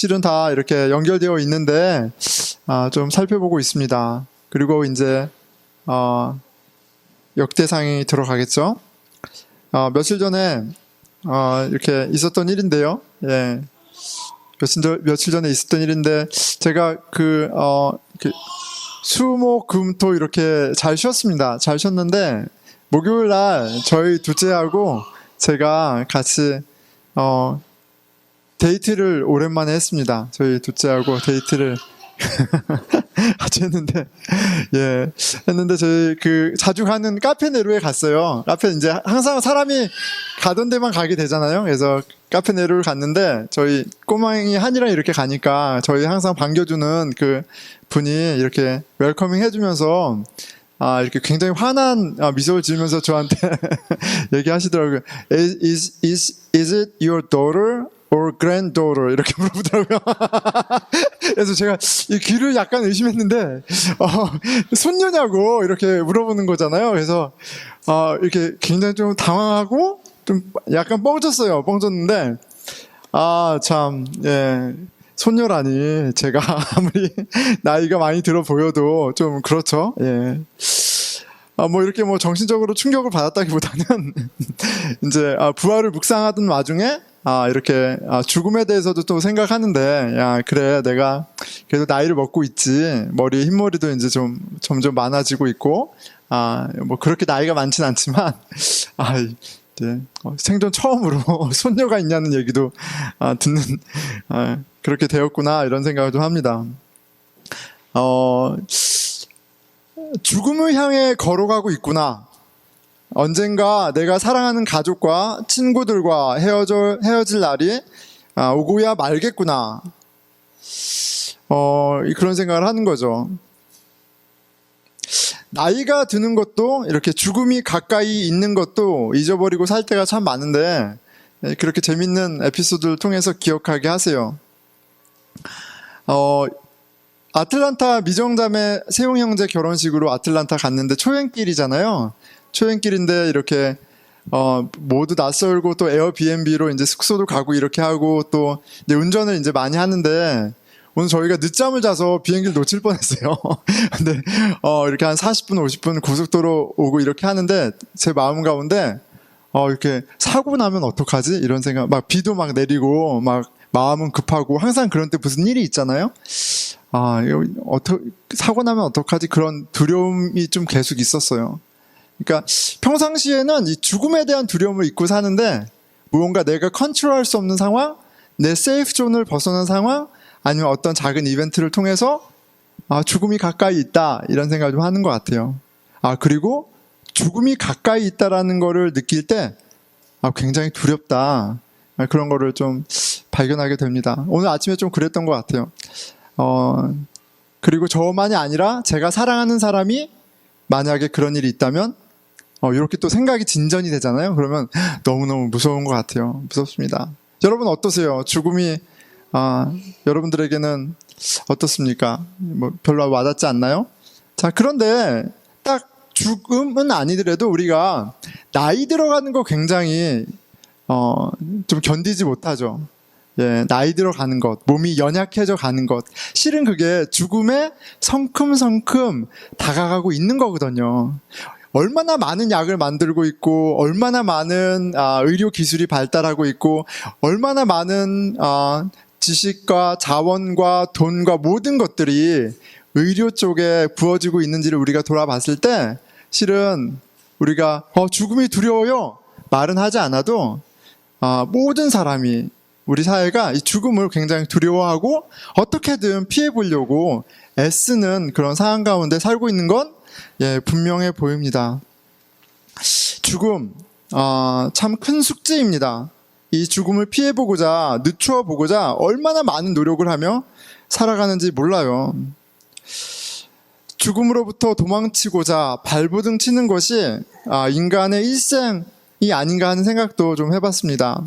실은 다 이렇게 연결되어 있는데 좀 살펴보고 있습니다. 그리고 이제 역대상이 들어가겠죠. 며칠 전에 이렇게 있었던 일인데요. 예. 며칠 전에 있었던 일인데 제가 수목금토 이렇게 잘 쉬었습니다. 잘 쉬었는데 목요일 날 저희 둘째하고 제가 같이 데이트를 오랜만에 했습니다. 저희 둘째하고 데이트를 같이 했는데, 예, 했는데 저희 자주 가는 카페 네로에 갔어요. 카페 이제 항상 사람이 가던 데만 가게 되잖아요. 그래서 카페 네로를 갔는데 저희 꼬맹이 한이랑 이렇게 가니까 저희 항상 반겨주는 그 분이 이렇게 웰커밍 해주면서 이렇게 굉장히 환한 미소를 지으면서 저한테 얘기하시더라고요. Is it your daughter or granddaughter? 이렇게 물어보더라고요. 그래서 제가 이 귀를 약간 의심했는데 손녀냐고 이렇게 물어보는 거잖아요. 그래서 이렇게 굉장히 좀 당황하고 좀 약간 뻥쳤어요. 뻥쳤는데 참, 예. 손녀라니 제가 아무리 나이가 많이 들어 보여도 좀 그렇죠. 예. 뭐 이렇게 뭐 정신적으로 충격을 받았다기보다는 이제 부활을 묵상하던 와중에 이렇게 죽음에 대해서도 또 생각하는데, 야, 그래, 내가 그래도 나이를 먹고 있지. 머리 흰머리도 이제 좀 점점 많아지고 있고, 뭐 그렇게 나이가 많진 않지만 네, 생전 처음으로 손녀가 있냐는 얘기도 듣는 그렇게 되었구나 이런 생각을 좀 합니다. 죽음을 향해 걸어가고 있구나. 언젠가 내가 사랑하는 가족과 친구들과 헤어질 날이 오고야 말겠구나. 그런 생각을 하는 거죠. 나이가 드는 것도 이렇게 죽음이 가까이 있는 것도 잊어버리고 살 때가 참 많은데 그렇게 재밌는 에피소드를 통해서 기억하게 하세요. 아틀란타 미정자매 세용 형제 결혼식으로 아틀란타 갔는데 초행길이잖아요. 초행길인데 이렇게 모두 낯설고 또 에어비앤비로 이제 숙소도 가고 이렇게 하고 또 이제 운전을 이제 많이 하는데 오늘 저희가 늦잠을 자서 비행기를 놓칠 뻔했어요. 근데 이렇게 한 40분 50분 고속도로 오고 이렇게 하는데 제 마음 가운데 이렇게 사고 나면 어떡하지? 이런 생각. 막 비도 막 내리고 막 마음은 급하고 항상 그런 때 무슨 일이 있잖아요. 사고 나면 어떡하지? 그런 두려움이 좀 계속 있었어요. 그러니까 평상시에는 이 죽음에 대한 두려움을 잊고 사는데 무언가 내가 컨트롤할 수 없는 상황, 내 세이프 존을 벗어난 상황, 아니면 어떤 작은 이벤트를 통해서 죽음이 가까이 있다 이런 생각을 좀 하는 것 같아요. 그리고 죽음이 가까이 있다라는 거를 느낄 때 굉장히 두렵다 그런 거를 좀 발견하게 됩니다. 오늘 아침에 좀 그랬던 것 같아요. 그리고 저만이 아니라 제가 사랑하는 사람이 만약에 그런 일이 있다면 이렇게 또 생각이 진전이 되잖아요. 그러면 너무너무 무서운 것 같아요. 무섭습니다. 여러분 어떠세요? 죽음이 여러분들에게는 어떻습니까? 뭐 별로 와닿지 않나요? 자, 그런데 딱 죽음은 아니더라도 우리가 나이 들어가는 거 굉장히 좀 견디지 못하죠. 예, 나이 들어가는 것, 몸이 연약해져 가는 것, 실은 그게 죽음에 성큼성큼 다가가고 있는 거거든요. 얼마나 많은 약을 만들고 있고, 얼마나 많은 의료 기술이 발달하고 있고, 얼마나 많은 지식과 자원과 돈과 모든 것들이 의료 쪽에 부어지고 있는지를 우리가 돌아봤을 때 실은 우리가 죽음이 두려워요 말은 하지 않아도 모든 사람이 우리 사회가 이 죽음을 굉장히 두려워하고 어떻게든 피해보려고 애쓰는 그런 상황 가운데 살고 있는 건 분명해 보입니다. 죽음 참 큰 숙제입니다. 이 죽음을 피해보고자 늦추어보고자 얼마나 많은 노력을 하며 살아가는지 몰라요. 죽음으로부터 도망치고자 발버둥 치는 것이 인간의 일생이 아닌가 하는 생각도 좀 해봤습니다.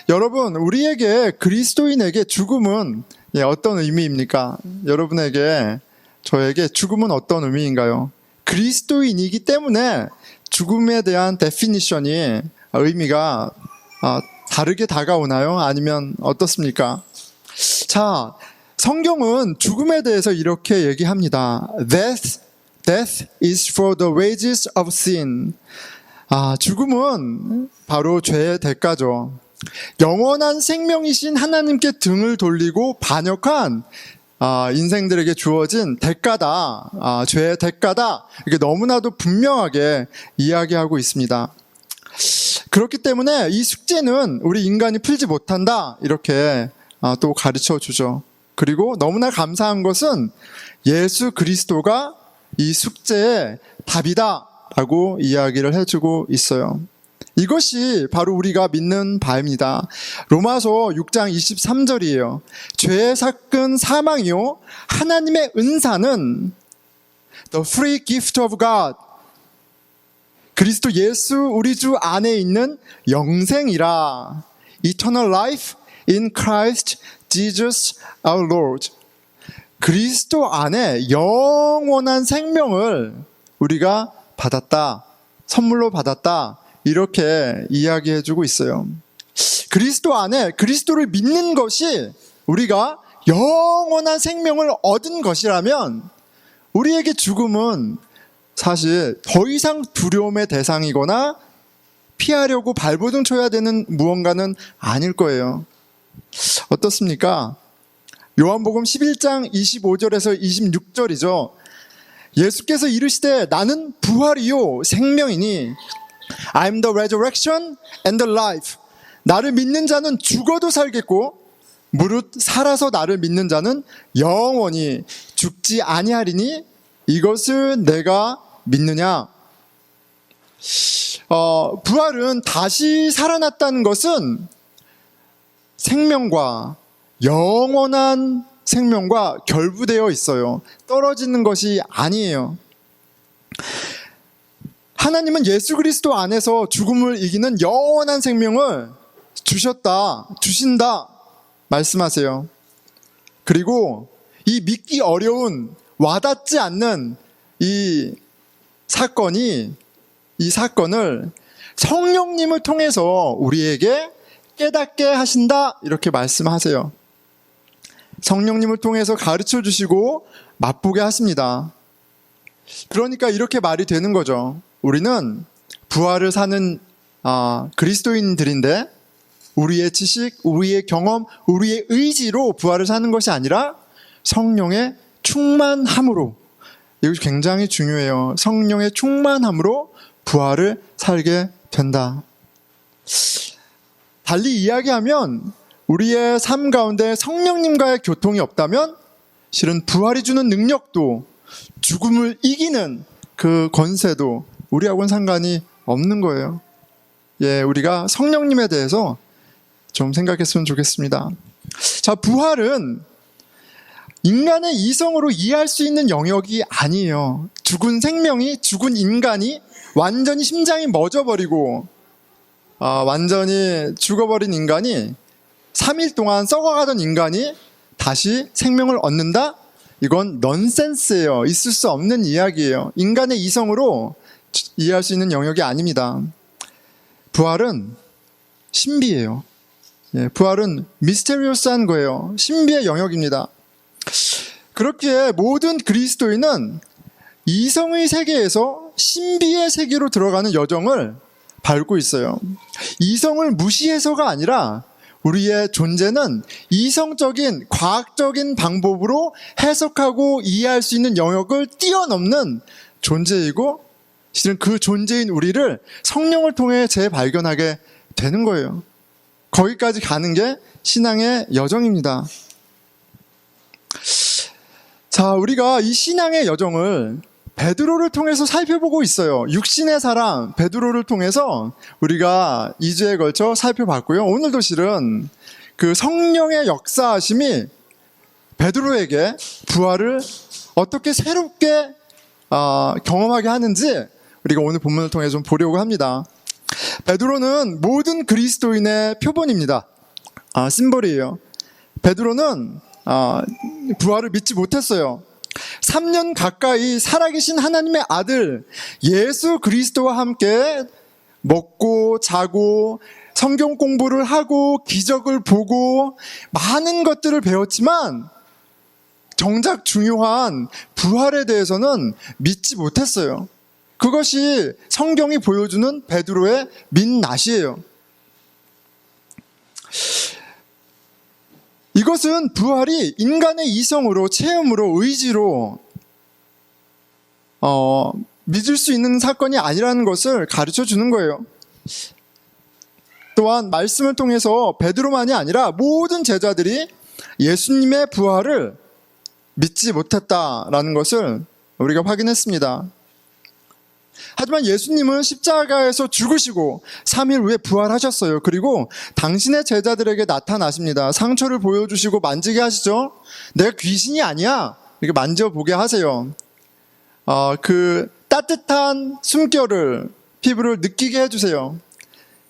여러분, 우리에게 그리스도인에게 죽음은 어떤 의미입니까? 여러분에게 저에게 죽음은 어떤 의미인가요? 그리스도인이기 때문에 죽음에 대한 데피니션이 의미가 다르게 다가오나요? 아니면 어떻습니까? 자, 성경은 죽음에 대해서 이렇게 얘기합니다. Death is for the wages of sin. 죽음은 바로 죄의 대가죠. 영원한 생명이신 하나님께 등을 돌리고 반역한 인생들에게 주어진 대가다, 죄의 대가다, 이게 너무나도 분명하게 이야기하고 있습니다. 그렇기 때문에 이 숙제는 우리 인간이 풀지 못한다, 이렇게 또 가르쳐 주죠. 그리고 너무나 감사한 것은 예수 그리스도가 이 숙제의 답이다 라고 이야기를 해주고 있어요. 이것이 바로 우리가 믿는 바입니다. 로마서 6장 23절이에요. 죄의 삭은 사망이요 하나님의 은사는 the free gift of God, 그리스도 예수 우리 주 안에 있는 영생이라, eternal life in Christ Jesus our Lord. 그리스도 안에 영원한 생명을 우리가 받았다, 선물로 받았다, 이렇게 이야기해주고 있어요. 그리스도 안에 그리스도를 믿는 것이 우리가 영원한 생명을 얻은 것이라면 우리에게 죽음은 사실 더 이상 두려움의 대상이거나 피하려고 발버둥 쳐야 되는 무언가는 아닐 거예요. 어떻습니까? 요한복음 11장 25절에서 26절이죠. 예수께서 이르시되 나는 부활이요 생명이니 I'm the resurrection and the life. 나를 믿는 자는 죽어도 살겠고 무릇 살아서 나를 믿는 자는 영원히 죽지 아니하리니 이것을 내가 믿느냐. 부활은 다시 살아났다는 것은 생명과 영원한 생명과 결부되어 있어요. 떨어지는 것이 아니에요. 하나님은 예수 그리스도 안에서 죽음을 이기는 영원한 생명을 주신다 말씀하세요. 그리고 이 믿기 어려운, 와닿지 않는 이 사건을 성령님을 통해서 우리에게 깨닫게 하신다, 이렇게 말씀하세요. 성령님을 통해서 가르쳐 주시고 맛보게 하십니다. 그러니까 이렇게 말이 되는 거죠. 우리는 부활을 사는 그리스도인들인데 우리의 지식, 우리의 경험, 우리의 의지로 부활을 사는 것이 아니라 성령의 충만함으로, 이것이 굉장히 중요해요. 성령의 충만함으로 부활을 살게 된다. 달리 이야기하면 우리의 삶 가운데 성령님과의 교통이 없다면 실은 부활이 주는 능력도, 죽음을 이기는 그 권세도 우리하고는 상관이 없는 거예요. 우리가 성령님에 대해서 좀 생각했으면 좋겠습니다. 자, 부활은 인간의 이성으로 이해할 수 있는 영역이 아니에요. 죽은 인간이 완전히 심장이 멎어버리고 완전히 죽어버린 인간이 3일 동안 썩어가던 인간이 다시 생명을 얻는다? 이건 넌센스예요. 있을 수 없는 이야기예요. 인간의 이성으로 이해할 수 있는 영역이 아닙니다. 부활은 신비예요. 부활은 미스테리어스한 거예요. 신비의 영역입니다. 그렇기에 모든 그리스도인은 이성의 세계에서 신비의 세계로 들어가는 여정을 밟고 있어요. 이성을 무시해서가 아니라 우리의 존재는 이성적인, 과학적인 방법으로 해석하고 이해할 수 있는 영역을 뛰어넘는 존재이고, 실은 그 존재인 우리를 성령을 통해 재발견하게 되는 거예요. 거기까지 가는 게 신앙의 여정입니다. 자, 우리가 이 신앙의 여정을 베드로를 통해서 살펴보고 있어요. 육신의 사람 베드로를 통해서 우리가 2주에 걸쳐 살펴봤고요. 오늘도 실은 그 성령의 역사하심이 베드로에게 부활을 어떻게 새롭게 경험하게 하는지 우리가 오늘 본문을 통해 좀 보려고 합니다. 베드로는 모든 그리스도인의 표본입니다. 심볼이에요. 베드로는 부활을 믿지 못했어요. 3년 가까이 살아계신 하나님의 아들 예수 그리스도와 함께 먹고 자고 성경 공부를 하고 기적을 보고 많은 것들을 배웠지만 정작 중요한 부활에 대해서는 믿지 못했어요. 그것이 성경이 보여주는 베드로의 민낯이에요. 이것은 부활이 인간의 이성으로, 체험으로, 의지로 믿을 수 있는 사건이 아니라는 것을 가르쳐 주는 거예요. 또한 말씀을 통해서 베드로만이 아니라 모든 제자들이 예수님의 부활을 믿지 못했다라는 것을 우리가 확인했습니다. 하지만 예수님은 십자가에서 죽으시고 3일 후에 부활하셨어요. 그리고 당신의 제자들에게 나타나십니다. 상처를 보여주시고 만지게 하시죠. 내가 귀신이 아니야. 이렇게 만져보게 하세요. 그 따뜻한 숨결을, 피부를 느끼게 해주세요.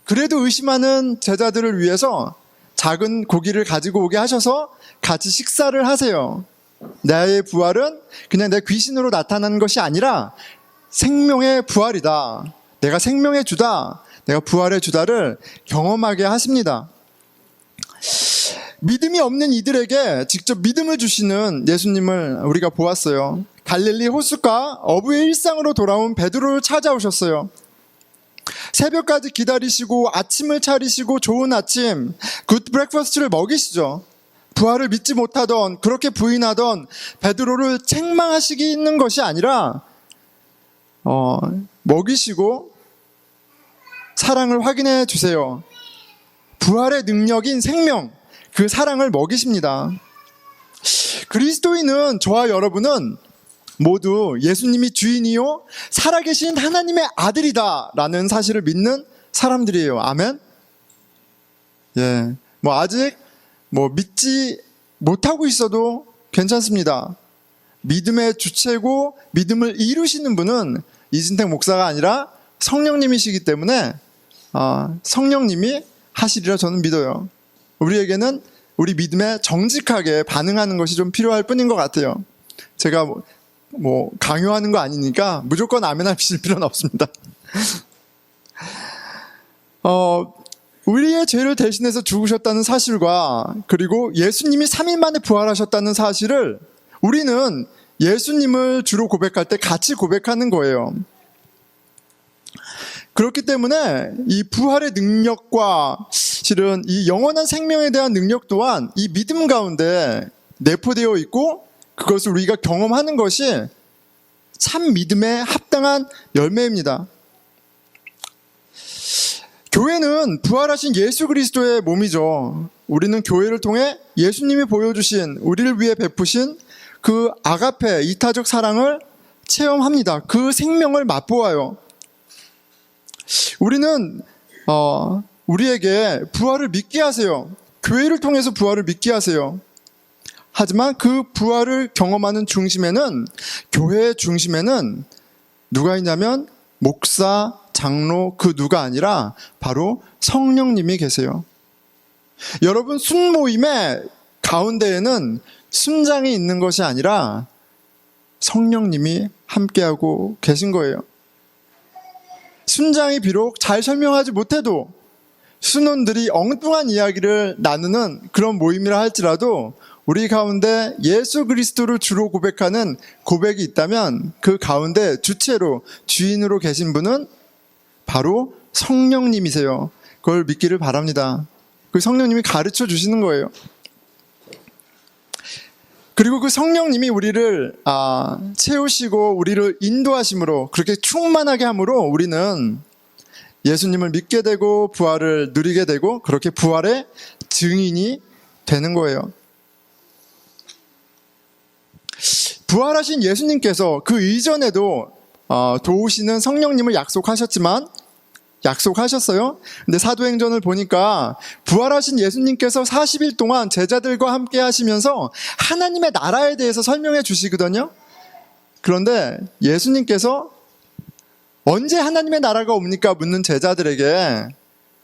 그래도 의심하는 제자들을 위해서 작은 고기를 가지고 오게 하셔서 같이 식사를 하세요. 나의 부활은 그냥 내 귀신으로 나타난 것이 아니라 생명의 부활이다. 내가 생명의 주다. 내가 부활의 주다를 경험하게 하십니다. 믿음이 없는 이들에게 직접 믿음을 주시는 예수님을 우리가 보았어요. 갈릴리 호숫가 어부의 일상으로 돌아온 베드로를 찾아오셨어요. 새벽까지 기다리시고 아침을 차리시고 좋은 아침, 굿 브렉퍼스트를 먹이시죠. 부활을 믿지 못하던, 그렇게 부인하던 베드로를 책망하시기는 것이 아니라 먹이시고 사랑을 확인해 주세요. 부활의 능력인 생명, 그 사랑을 먹이십니다. 그리스도인은, 저와 여러분은 모두 예수님이 주인이요 살아계신 하나님의 아들이다 라는 사실을 믿는 사람들이에요. 아멘? 예, 아직 믿지 못하고 있어도 괜찮습니다. 믿음의 주체고 믿음을 이루시는 분은 이진택 목사가 아니라 성령님이시기 때문에 성령님이 하시리라 저는 믿어요. 우리에게는 우리 믿음에 정직하게 반응하는 것이 좀 필요할 뿐인 것 같아요. 제가 강요하는 거 아니니까 무조건 아멘 하실 필요는 없습니다. 우리의 죄를 대신해서 죽으셨다는 사실과 그리고 예수님이 3일 만에 부활하셨다는 사실을 우리는 예수님을 주로 고백할 때 같이 고백하는 거예요. 그렇기 때문에 이 부활의 능력과 실은 이 영원한 생명에 대한 능력 또한 이 믿음 가운데 내포되어 있고 그것을 우리가 경험하는 것이 참 믿음에 합당한 열매입니다. 교회는 부활하신 예수 그리스도의 몸이죠. 우리는 교회를 통해 예수님이 보여주신, 우리를 위해 베푸신 그 아가페, 이타적 사랑을 체험합니다. 그 생명을 맛보아요. 우리는 우리에게 부활을 믿게 하세요. 교회를 통해서 부활을 믿게 하세요. 하지만 그 부활을 경험하는 중심에는, 교회의 중심에는 누가 있냐면 목사, 장로, 그 누가 아니라 바로 성령님이 계세요. 여러분 순모임의 가운데에는 순장이 있는 것이 아니라 성령님이 함께하고 계신 거예요. 순장이 비록 잘 설명하지 못해도 순원들이 엉뚱한 이야기를 나누는 그런 모임이라 할지라도 우리 가운데 예수 그리스도를 주로 고백하는 고백이 있다면 그 가운데 주체로, 주인으로 계신 분은 바로 성령님이세요. 그걸 믿기를 바랍니다. 그 성령님이 가르쳐 주시는 거예요. 그리고 그 성령님이 우리를 채우시고 우리를 인도하심으로, 그렇게 충만하게 함으로 우리는 예수님을 믿게 되고 부활을 누리게 되고 그렇게 부활의 증인이 되는 거예요. 부활하신 예수님께서 그 이전에도 도우시는 성령님을 약속하셨어요. 근데 사도행전을 보니까 부활하신 예수님께서 40일 동안 제자들과 함께 하시면서 하나님의 나라에 대해서 설명해 주시거든요. 그런데 예수님께서 언제 하나님의 나라가 옵니까? 묻는 제자들에게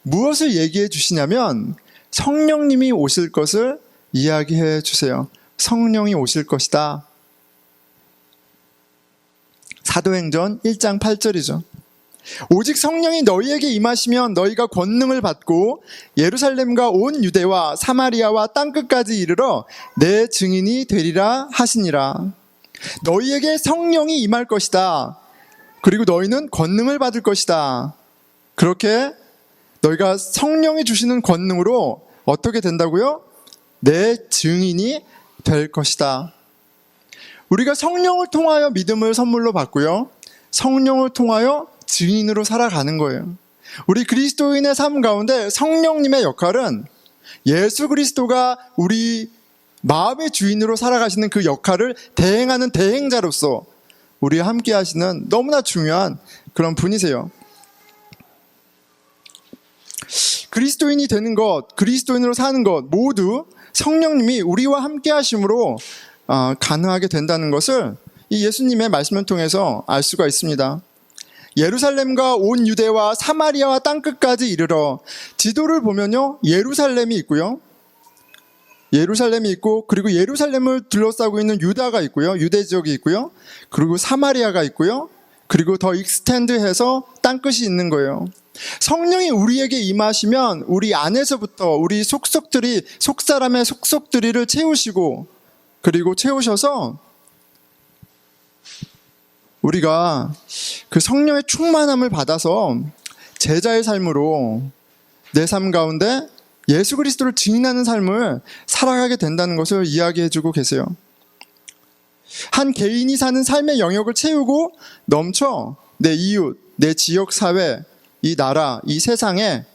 무엇을 얘기해 주시냐면 성령님이 오실 것을 이야기해 주세요. 성령이 오실 것이다. 사도행전 1장 8절이죠. 오직 성령이 너희에게 임하시면 너희가 권능을 받고 예루살렘과 온 유대와 사마리아와 땅끝까지 이르러 내 증인이 되리라 하시니라. 너희에게 성령이 임할 것이다. 그리고 너희는 권능을 받을 것이다. 그렇게 너희가 성령이 주시는 권능으로 어떻게 된다고요? 내 증인이 될 것이다. 우리가 성령을 통하여 믿음을 선물로 받고요, 성령을 통하여 증인으로 살아가는 거예요. 우리 그리스도인의 삶 가운데 성령님의 역할은 예수 그리스도가 우리 마음의 주인으로 살아가시는 그 역할을 대행하는 대행자로서 우리와 함께 하시는 너무나 중요한 그런 분이세요. 그리스도인이 되는 것, 그리스도인으로 사는 것 모두 성령님이 우리와 함께 하심으로 가능하게 된다는 것을 이 예수님의 말씀을 통해서 알 수가 있습니다. 예루살렘과 온 유대와 사마리아와 땅끝까지 이르러, 지도를 보면요, 예루살렘이 있고요, 예루살렘이 있고, 그리고 예루살렘을 둘러싸고 있는 유다가 있고요, 유대 지역이 있고요, 그리고 사마리아가 있고요, 그리고 더 익스텐드해서 땅끝이 있는 거예요. 성령이 우리에게 임하시면 우리 안에서부터 우리 속사람의 속속들이를 채우시고, 그리고 채우셔서 우리가 그 성령의 충만함을 받아서 제자의 삶으로 내 삶 가운데 예수 그리스도를 증인하는 삶을 살아가게 된다는 것을 이야기해주고 계세요. 한 개인이 사는 삶의 영역을 채우고 넘쳐 내 이웃, 내 지역 사회, 이 나라, 이 세상에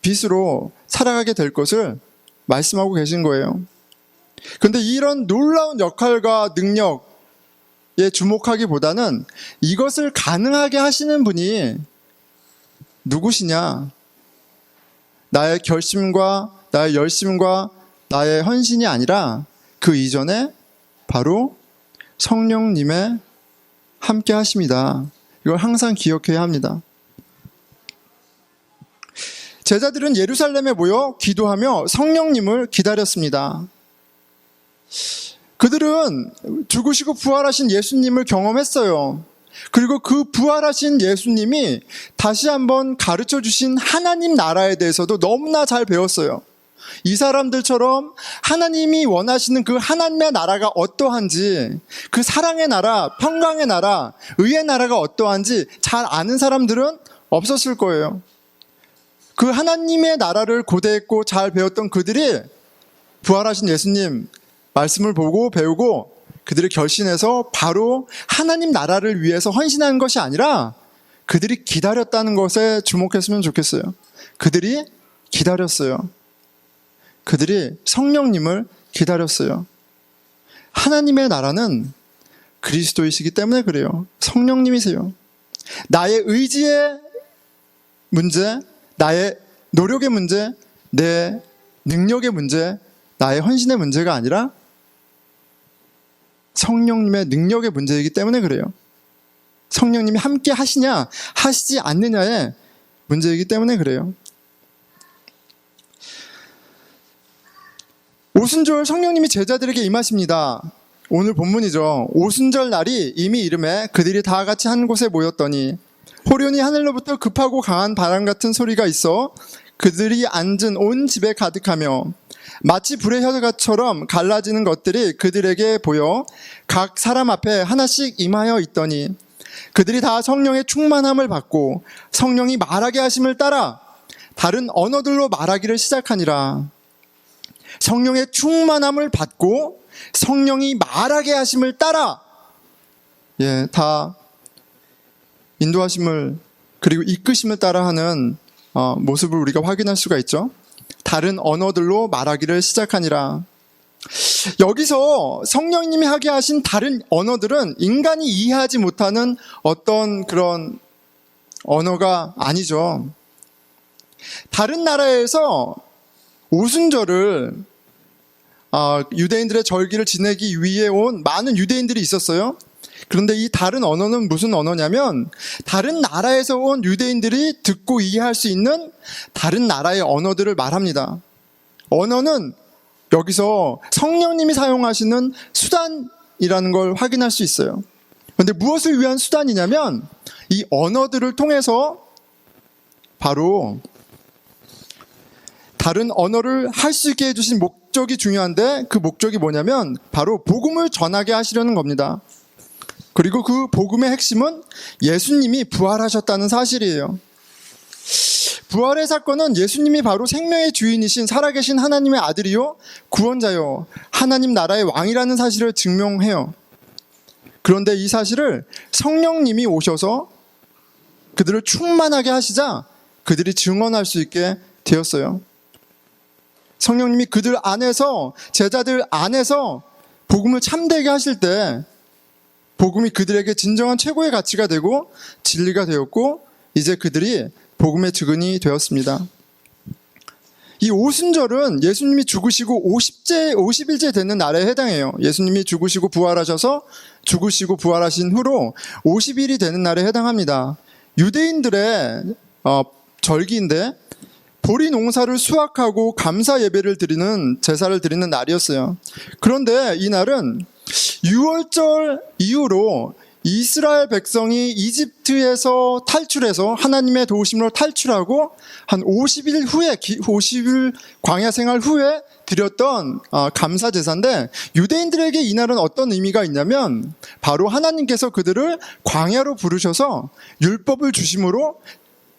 빛으로 살아가게 될 것을 말씀하고 계신 거예요. 그런데 이런 놀라운 역할과 능력에 주목하기보다는 이것을 가능하게 하시는 분이 누구시냐? 나의 결심과 나의 열심과 나의 헌신이 아니라 그 이전에 바로 성령님의 함께 하심이다. 이걸 항상 기억해야 합니다. 제자들은 예루살렘에 모여 기도하며 성령님을 기다렸습니다. 그들은 죽으시고 부활하신 예수님을 경험했어요. 그리고 그 부활하신 예수님이 다시 한번 가르쳐 주신 하나님 나라에 대해서도 너무나 잘 배웠어요. 이 사람들처럼 하나님이 원하시는 그 하나님의 나라가 어떠한지, 그 사랑의 나라, 평강의 나라, 의의 나라가 어떠한지 잘 아는 사람들은 없었을 거예요. 그 하나님의 나라를 고대했고 잘 배웠던 그들이 부활하신 예수님 말씀을 보고 배우고 그들이 결심해서 바로 하나님 나라를 위해서 헌신한 것이 아니라 그들이 기다렸다는 것에 주목했으면 좋겠어요. 그들이 기다렸어요. 그들이 성령님을 기다렸어요. 하나님의 나라는 그리스도이시기 때문에 그래요. 성령님이세요. 나의 의지의 문제, 나의 노력의 문제, 내 능력의 문제, 나의 헌신의 문제가 아니라 성령님의 능력의 문제이기 때문에 그래요. 성령님이 함께 하시냐 하시지 않느냐의 문제이기 때문에 그래요. 오순절 성령님이 제자들에게 임하십니다. 오늘 본문이죠. 오순절 날이 이미 이름에 그들이 다 같이 한 곳에 모였더니 호련히 하늘로부터 급하고 강한 바람 같은 소리가 있어 그들이 앉은 온 집에 가득하며 마치 불의 혀같처럼 갈라지는 것들이 그들에게 보여 각 사람 앞에 하나씩 임하여 있더니 그들이 다 성령의 충만함을 받고 성령이 말하게 하심을 따라 다른 언어들로 말하기를 시작하니라. 성령의 충만함을 받고 성령이 말하게 하심을 따라, 다 인도하심을 그리고 이끄심을 따라 하는 모습을 우리가 확인할 수가 있죠. 다른 언어들로 말하기를 시작하니라. 여기서 성령님이 하게 하신 다른 언어들은 인간이 이해하지 못하는 어떤 그런 언어가 아니죠. 다른 나라에서 오순절을 유대인들의 절기를 지내기 위해 온 많은 유대인들이 있었어요. 그런데 이 다른 언어는 무슨 언어냐면 다른 나라에서 온 유대인들이 듣고 이해할 수 있는 다른 나라의 언어들을 말합니다. 언어는 여기서 성령님이 사용하시는 수단이라는 걸 확인할 수 있어요. 그런데 무엇을 위한 수단이냐면 이 언어들을 통해서 바로 다른 언어를 할 수 있게 해주신 목적이 중요한데 그 목적이 뭐냐면 바로 복음을 전하게 하시려는 겁니다. 그리고 그 복음의 핵심은 예수님이 부활하셨다는 사실이에요. 부활의 사건은 예수님이 바로 생명의 주인이신 살아계신 하나님의 아들이요 구원자요 하나님 나라의 왕이라는 사실을 증명해요. 그런데 이 사실을 성령님이 오셔서 그들을 충만하게 하시자 그들이 증언할 수 있게 되었어요. 성령님이 그들 안에서, 제자들 안에서 복음을 참되게 하실 때 복음이 그들에게 진정한 최고의 가치가 되고 진리가 되었고 이제 그들이 복음의 증인이 되었습니다. 이 오순절은 예수님이 죽으시고 50일째 되는 날에 해당해요. 예수님이 죽으시고 부활하셔서 죽으시고 부활하신 후로 50일이 되는 날에 해당합니다. 유대인들의 절기인데 보리 농사를 수확하고 감사 예배를 드리는 제사를 드리는 날이었어요. 그런데 이 날은 유월절 이후로 이스라엘 백성이 이집트에서 탈출해서 하나님의 도우심으로 탈출하고 한 50일 후에 50일 광야 생활 후에 드렸던 감사 제사인데 유대인들에게 이 날은 어떤 의미가 있냐면 바로 하나님께서 그들을 광야로 부르셔서 율법을 주심으로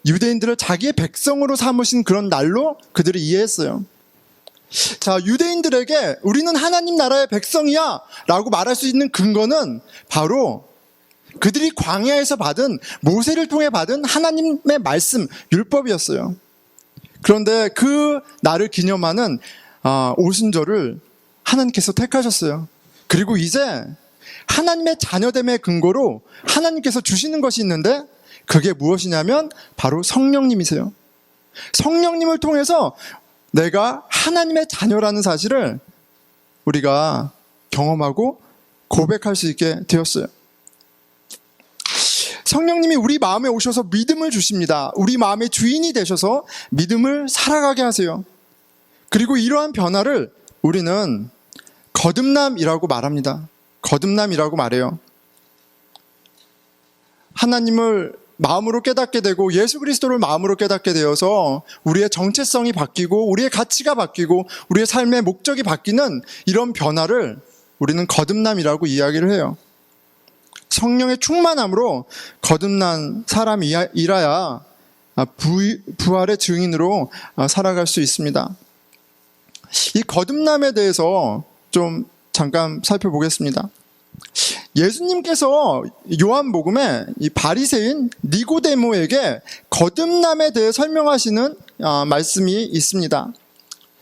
유대인들을 자기의 백성으로 삼으신 그런 날로 그들이 이해했어요. 자, 유대인들에게 우리는 하나님 나라의 백성이야 라고 말할 수 있는 근거는 바로 그들이 광야에서 받은 모세를 통해 받은 하나님의 말씀, 율법이었어요. 그런데 그 날을 기념하는 오순절을 하나님께서 택하셨어요. 그리고 이제 하나님의 자녀됨의 근거로 하나님께서 주시는 것이 있는데 그게 무엇이냐면 바로 성령님이세요. 성령님을 통해서 내가 하나님의 자녀라는 사실을 우리가 경험하고 고백할 수 있게 되었어요. 성령님이 우리 마음에 오셔서 믿음을 주십니다. 우리 마음의 주인이 되셔서 믿음을 살아가게 하세요. 그리고 이러한 변화를 우리는 거듭남이라고 말합니다. 거듭남이라고 말해요. 하나님을 마음으로 깨닫게 되고 예수 그리스도를 마음으로 깨닫게 되어서 우리의 정체성이 바뀌고 우리의 가치가 바뀌고 우리의 삶의 목적이 바뀌는 이런 변화를 우리는 거듭남이라고 이야기를 해요. 성령의 충만함으로 거듭난 사람이라야 부활의 증인으로 살아갈 수 있습니다. 이 거듭남에 대해서 좀 잠깐 살펴보겠습니다. 예수님께서 요한복음에 이 바리새인 니고데모에게 거듭남에 대해 설명하시는 말씀이 있습니다.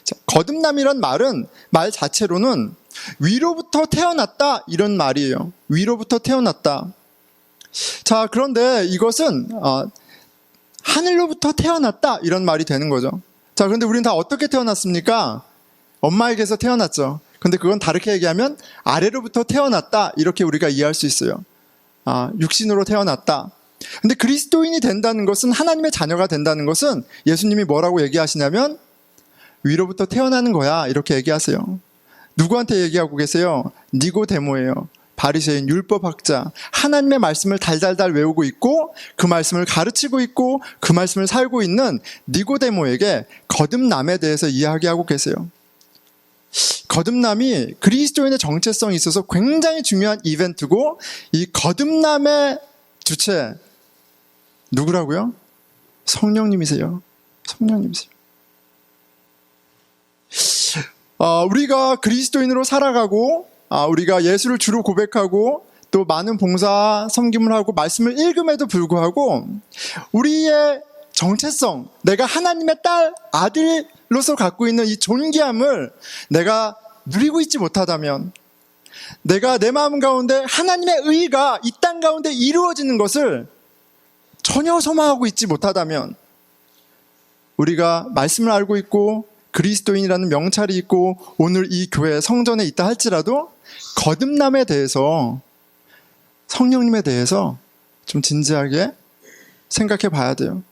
자, 거듭남이란 말 자체로는 위로부터 태어났다 이런 말이에요. 위로부터 태어났다. 자, 그런데 이것은 하늘로부터 태어났다 이런 말이 되는 거죠. 자, 그런데 우리는 다 어떻게 태어났습니까? 엄마에게서 태어났죠. 근데 그건 다르게 얘기하면 아래로부터 태어났다 이렇게 우리가 이해할 수 있어요. 육신으로 태어났다. 근데 그리스도인이 된다는 것은 하나님의 자녀가 된다는 것은 예수님이 뭐라고 얘기하시냐면 위로부터 태어나는 거야 이렇게 얘기하세요. 누구한테 얘기하고 계세요? 니고데모예요. 바리새인 율법학자. 하나님의 말씀을 달달달 외우고 있고 그 말씀을 가르치고 있고 그 말씀을 살고 있는 니고데모에게 거듭남에 대해서 이야기하고 계세요. 거듭남이 그리스도인의 정체성이 있어서 굉장히 중요한 이벤트고 이 거듭남의 주체 누구라고요? 성령님이세요. 성령님이세요. 우리가 그리스도인으로 살아가고 우리가 예수를 주로 고백하고 또 많은 봉사 섬김을 하고 말씀을 읽음에도 불구하고 우리의 정체성, 내가 하나님의 딸, 아들로서 갖고 있는 이 존귀함을 내가 누리고 있지 못하다면, 내가 내 마음 가운데 하나님의 의가 이 땅 가운데 이루어지는 것을 전혀 소망하고 있지 못하다면, 우리가 말씀을 알고 있고 그리스도인이라는 명찰이 있고 오늘 이 교회 성전에 있다 할지라도 거듭남에 대해서, 성령님에 대해서 좀 진지하게 생각해 봐야 돼요.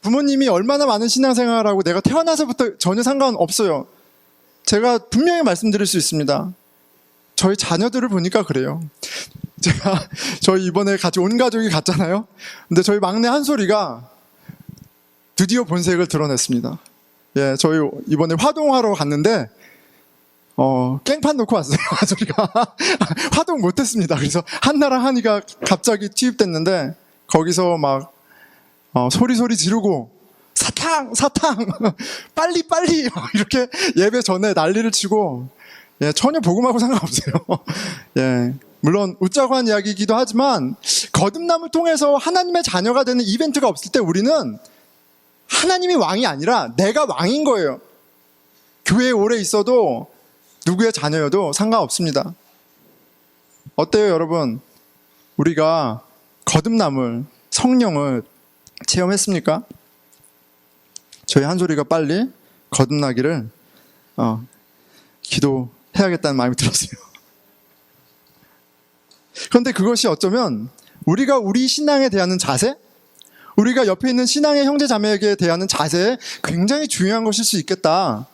부모님이 얼마나 많은 신앙생활을 하고 내가 태어나서부터 전혀 상관없어요. 제가 분명히 말씀드릴 수 있습니다. 저희 자녀들을 보니까 그래요. 저희 이번에 같이 온 가족이 갔잖아요. 근데 저희 막내 한솔이가 드디어 본색을 드러냈습니다. 예, 저희 이번에 화동하러 갔는데 깽판 놓고 왔어요. 한솔이가 화동 못했습니다. 그래서 한나랑 한이가 갑자기 투입됐는데 거기서 막 소리 지르고 사탕 빨리 이렇게 예배 전에 난리를 치고, 예, 전혀 복음하고 상관없어요. 예, 물론 웃자고 한 이야기이기도 하지만 거듭남을 통해서 하나님의 자녀가 되는 이벤트가 없을 때 우리는 하나님이 왕이 아니라 내가 왕인 거예요. 교회에 오래 있어도 누구의 자녀여도 상관없습니다. 어때요, 여러분? 우리가 거듭남을, 성령을 체험했습니까? 저희 한솔이가 빨리 거듭나기를 기도해야겠다는 마음이 들었어요. 그런데 그것이 어쩌면 우리가 우리 신앙에 대한 자세, 우리가 옆에 있는 신앙의 형제 자매에게 대하는 자세에 굉장히 중요한 것일 수 있겠다.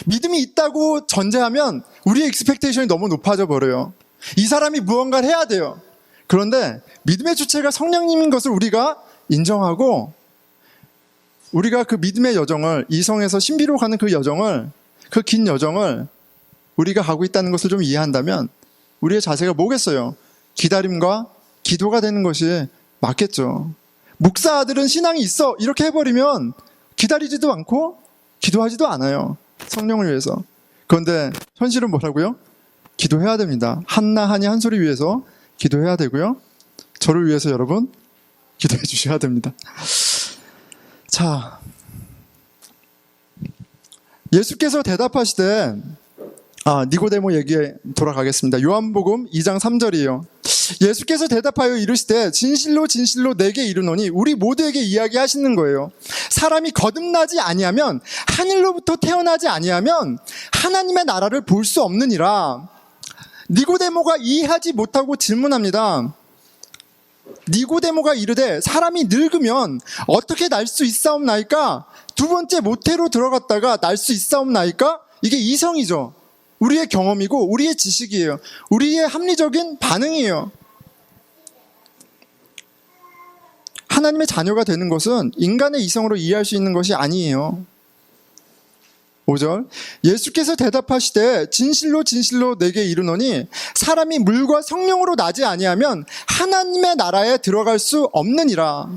믿음이 있다고 전제하면 우리의 익스펙테이션이 너무 높아져 버려요. 이 사람이 무언가를 해야 돼요. 그런데 믿음의 주체가 성령님인 것을 우리가 인정하고, 우리가 그 믿음의 여정을, 이성에서 신비로 가는 그 여정을, 그 긴 여정을 우리가 가고 있다는 것을 좀 이해한다면 우리의 자세가 뭐겠어요? 기다림과 기도가 되는 것이 맞겠죠. 목사들은 신앙이 있어 이렇게 해버리면 기다리지도 않고 기도하지도 않아요. 성령을 위해서. 그런데 현실은 뭐라고요? 기도해야 됩니다. 한나, 한이, 한솔이 위해서 기도해야 되고요. 저를 위해서 여러분 기도해 주셔야 됩니다. 자, 예수께서 대답하시되, 니고데모 얘기에 돌아가겠습니다. 요한복음 2장 3절이에요. 예수께서 대답하여 이르시되 진실로 진실로 내게 이르노니, 우리 모두에게 이야기하시는 거예요. 사람이 거듭나지 아니하면, 하늘로부터 태어나지 아니하면 하나님의 나라를 볼 수 없느니라. 니고데모가 이해하지 못하고 질문합니다. 니고데모가 이르되 사람이 늙으면 어떻게 날 수 있사옵나이까? 두 번째 모태로 들어갔다가 날 수 있사옵나이까? 이게 이성이죠. 우리의 경험이고 우리의 지식이에요. 우리의 합리적인 반응이에요. 하나님의 자녀가 되는 것은 인간의 이성으로 이해할 수 있는 것이 아니에요. 5절, 예수께서 대답하시되 진실로 진실로 내게 이르노니 사람이 물과 성령으로 나지 아니하면 하나님의 나라에 들어갈 수 없느니라.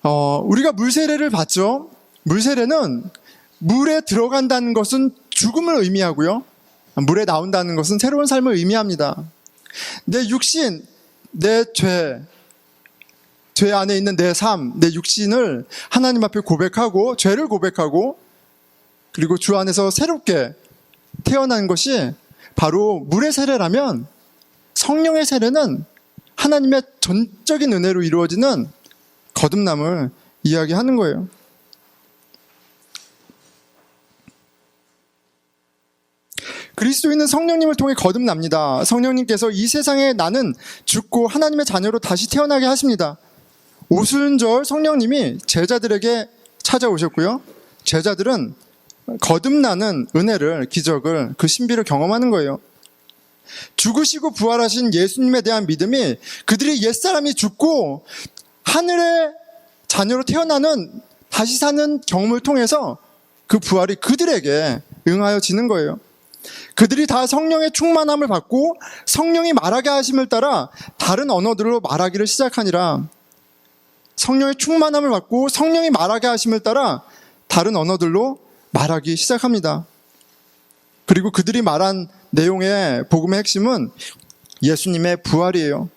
우리가 물세례를 봤죠. 물세례는 물에 들어간다는 것은 죽음을 의미하고요, 물에 나온다는 것은 새로운 삶을 의미합니다. 내 육신, 내 죄 안에 있는 내 삶, 내 육신을 하나님 앞에 고백하고, 죄를 고백하고, 그리고 주 안에서 새롭게 태어난 것이 바로 물의 세례라면, 성령의 세례는 하나님의 전적인 은혜로 이루어지는 거듭남을 이야기하는 거예요. 그리스도인은 성령님을 통해 거듭납니다. 성령님께서 이 세상에 나는 죽고 하나님의 자녀로 다시 태어나게 하십니다. 오순절 성령님이 제자들에게 찾아오셨고요. 제자들은 거듭나는 은혜를, 기적을, 그 신비를 경험하는 거예요. 죽으시고 부활하신 예수님에 대한 믿음이 그들이 옛사람이 죽고 하늘의 자녀로 태어나는, 다시 사는 경험을 통해서 그 부활이 그들에게 응하여지는 거예요. 그들이 다 성령의 충만함을 받고 성령이 말하게 하심을 따라 다른 언어들로 말하기를 시작하니라. 성령의 충만함을 받고 성령이 말하게 하심을 따라 다른 언어들로 말하기 시작합니다. 그리고 그들이 말한 내용의 복음의 핵심은 예수님의 부활이에요.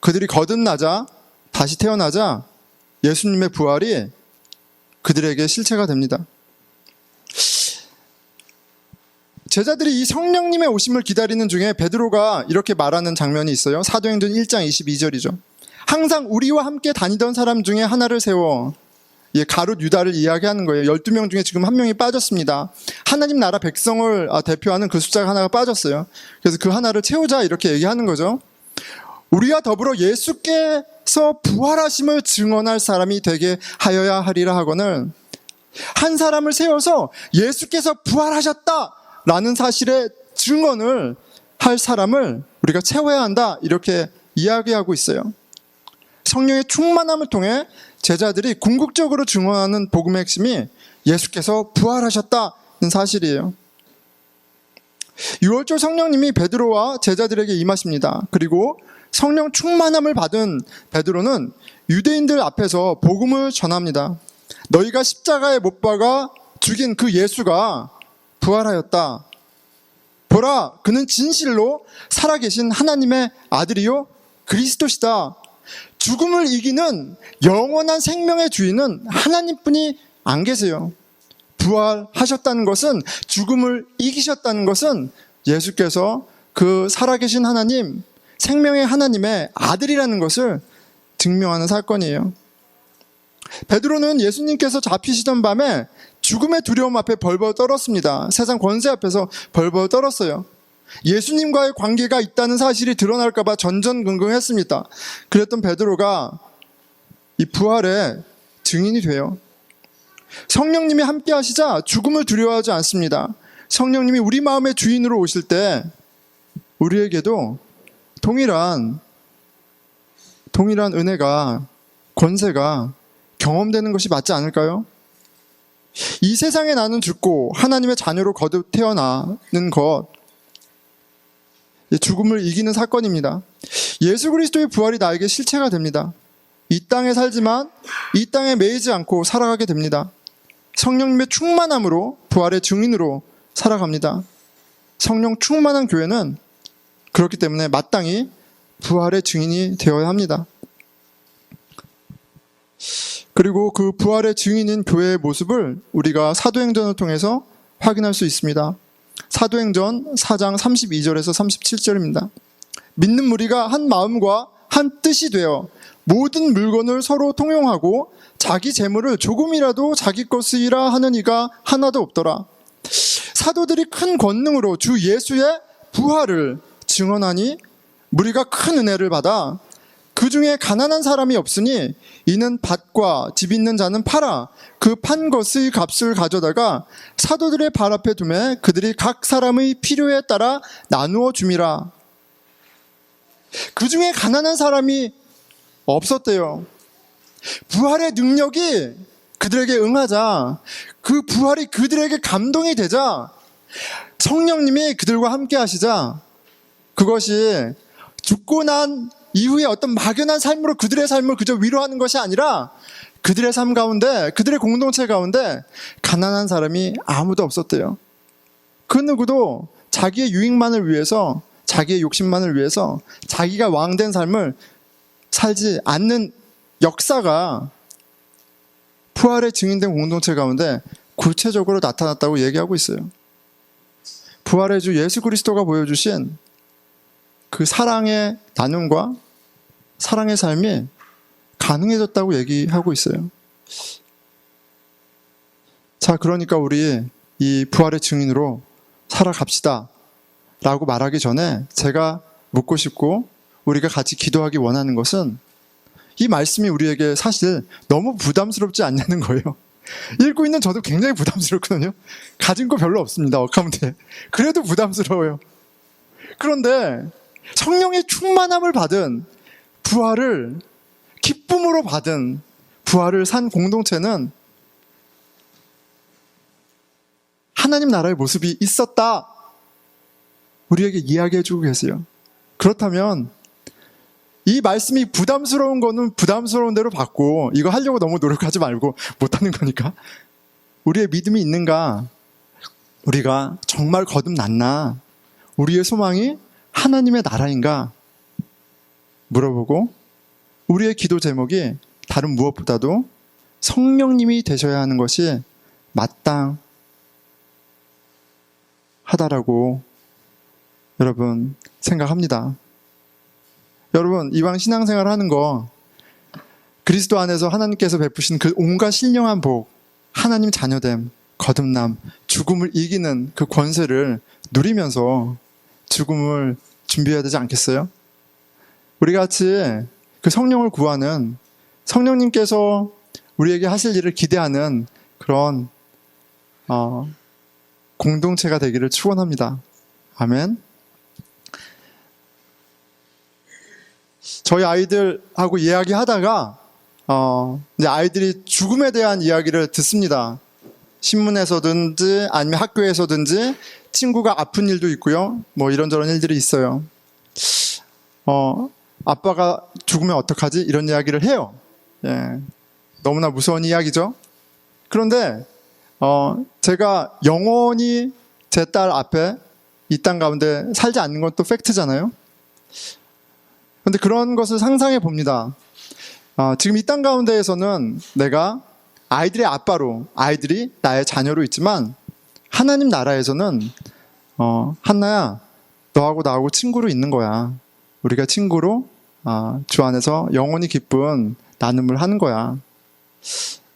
그들이 거듭나자, 다시 태어나자 예수님의 부활이 그들에게 실체가 됩니다. 제자들이 이 성령님의 오심을 기다리는 중에 베드로가 이렇게 말하는 장면이 있어요. 사도행전 1장 22절이죠. 항상 우리와 함께 다니던 사람 중에 하나를 세워, 가룟 유다를 이야기하는 거예요. 12명 중에 지금 한 명이 빠졌습니다. 하나님 나라 백성을 대표하는 그 숫자가 하나가 빠졌어요. 그래서 그 하나를 채우자 이렇게 얘기하는 거죠. 우리와 더불어 예수께서 부활하심을 증언할 사람이 되게 하여야 하리라 하거늘, 한 사람을 세워서 예수께서 부활하셨다 라는 사실의 증언을 할 사람을 우리가 채워야 한다, 이렇게 이야기하고 있어요. 성령의 충만함을 통해 제자들이 궁극적으로 증언하는 복음의 핵심이 예수께서 부활하셨다는 사실이에요. 6월절 성령님이 베드로와 제자들에게 임하십니다. 그리고 성령 충만함을 받은 베드로는 유대인들 앞에서 복음을 전합니다. 너희가 십자가에 못 박아 죽인 그 예수가 부활하였다. 보라, 그는 진실로 살아계신 하나님의 아들이요 그리스도시다. 죽음을 이기는 영원한 생명의 주인은 하나님뿐이 안 계세요. 부활하셨다는 것은, 죽음을 이기셨다는 것은 예수께서 그 살아계신 하나님, 생명의 하나님의 아들이라는 것을 증명하는 사건이에요. 베드로는 예수님께서 잡히시던 밤에 죽음의 두려움 앞에 벌벌 떨었습니다. 세상 권세 앞에서 벌벌 떨었어요. 예수님과의 관계가 있다는 사실이 드러날까 봐 전전긍긍했습니다. 그랬던 베드로가 이 부활의 증인이 돼요. 성령님이 함께 하시자 죽음을 두려워하지 않습니다. 성령님이 우리 마음의 주인으로 오실 때 우리에게도 동일한 은혜가, 권세가 경험되는 것이 맞지 않을까요? 이 세상에 나는 죽고 하나님의 자녀로 거듭 태어나는 것, 죽음을 이기는 사건입니다. 예수 그리스도의 부활이 나에게 실체가 됩니다. 이 땅에 살지만 이 땅에 매이지 않고 살아가게 됩니다. 성령님의 충만함으로 부활의 증인으로 살아갑니다. 성령 충만한 교회는 그렇기 때문에 마땅히 부활의 증인이 되어야 합니다. 그리고 그 부활의 증인인 교회의 모습을 우리가 사도행전을 통해서 확인할 수 있습니다. 사도행전 4장 32절에서 37절입니다. 믿는 무리가 한 마음과 한 뜻이 되어 모든 물건을 서로 통용하고 자기 재물을 조금이라도 자기 것이라 하는 이가 하나도 없더라. 사도들이 큰 권능으로 주 예수의 부활을 증언하니 무리가 큰 은혜를 받아 그 중에 가난한 사람이 없으니 이는 밭과 집 있는 자는 팔아 그 판 것의 값을 가져다가 사도들의 발 앞에 두매 그들이 각 사람의 필요에 따라 나누어 줌이라. 그 중에 가난한 사람이 없었대요. 부활의 능력이 그들에게 응하자, 그 부활이 그들에게 감동이 되자, 성령님이 그들과 함께 하시자, 그것이 죽고 난 이후에 어떤 막연한 삶으로 그들의 삶을 그저 위로하는 것이 아니라 그들의 삶 가운데, 그들의 공동체 가운데 가난한 사람이 아무도 없었대요. 그 누구도 자기의 유익만을 위해서, 자기의 욕심만을 위해서 자기가 왕된 삶을 살지 않는 역사가 부활의 증인된 공동체 가운데 구체적으로 나타났다고 얘기하고 있어요. 부활의 주 예수 그리스도가 보여주신 그 사랑의 나눔과 사랑의 삶이 가능해졌다고 얘기하고 있어요. 자, 그러니까 우리 이 부활의 증인으로 살아갑시다 라고 말하기 전에 제가 묻고 싶고 우리가 같이 기도하기 원하는 것은, 이 말씀이 우리에게 사실 너무 부담스럽지 않냐는 거예요. 읽고 있는 저도 굉장히 부담스럽거든요. 가진 거 별로 없습니다, 어카운트에. 그래도 부담스러워요. 그런데 성령의 충만함을 받은, 부활을 기쁨으로 받은 부활을 산 공동체는 하나님 나라의 모습이 있었다, 우리에게 이야기해주고 계세요. 그렇다면 이 말씀이 부담스러운 거는 부담스러운 대로 받고, 이거 하려고 너무 노력하지 말고 못하는 거니까, 우리의 믿음이 있는가, 우리가 정말 거듭났나, 우리의 소망이 하나님의 나라인가 물어보고, 우리의 기도 제목이 다른 무엇보다도 성령님이 되셔야 하는 것이 마땅하다라고 여러분 생각합니다. 여러분, 이왕 신앙생활 하는 거, 그리스도 안에서 하나님께서 베푸신 그 온갖 신령한 복, 하나님 자녀됨, 거듭남, 죽음을 이기는 그 권세를 누리면서 죽음을 준비해야 되지 않겠어요? 우리 같이 그 성령을 구하는, 성령님께서 우리에게 하실 일을 기대하는 그런 공동체가 되기를 축원합니다. 아멘. 저희 아이들하고 이야기하다가 이제 아이들이 죽음에 대한 이야기를 듣습니다. 신문에서든지 아니면 학교에서든지 친구가 아픈 일도 있고요. 뭐 이런저런 일들이 있어요. 아빠가 죽으면 어떡하지? 이런 이야기를 해요. 예. 너무나 무서운 이야기죠. 그런데 제가 영원히 제 딸 앞에 이 땅 가운데 살지 않는 건 또 팩트잖아요. 그런데 그런 것을 상상해 봅니다. 지금 이 땅 가운데에서는 내가 아이들의 아빠로, 아이들이 나의 자녀로 있지만 하나님 나라에서는 한나야, 너하고 나하고 친구로 있는 거야. 우리가 친구로 주 안에서 영원히 기쁜 나눔을 하는 거야.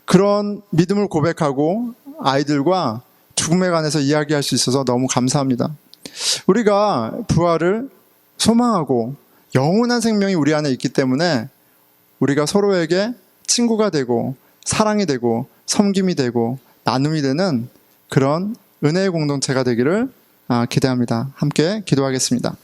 그런 믿음을 고백하고 아이들과 죽음에 관해서 이야기할 수 있어서 너무 감사합니다. 우리가 부활을 소망하고 영원한 생명이 우리 안에 있기 때문에 우리가 서로에게 친구가 되고 사랑이 되고 섬김이 되고 나눔이 되는 그런 은혜의 공동체가 되기를 기대합니다. 함께 기도하겠습니다.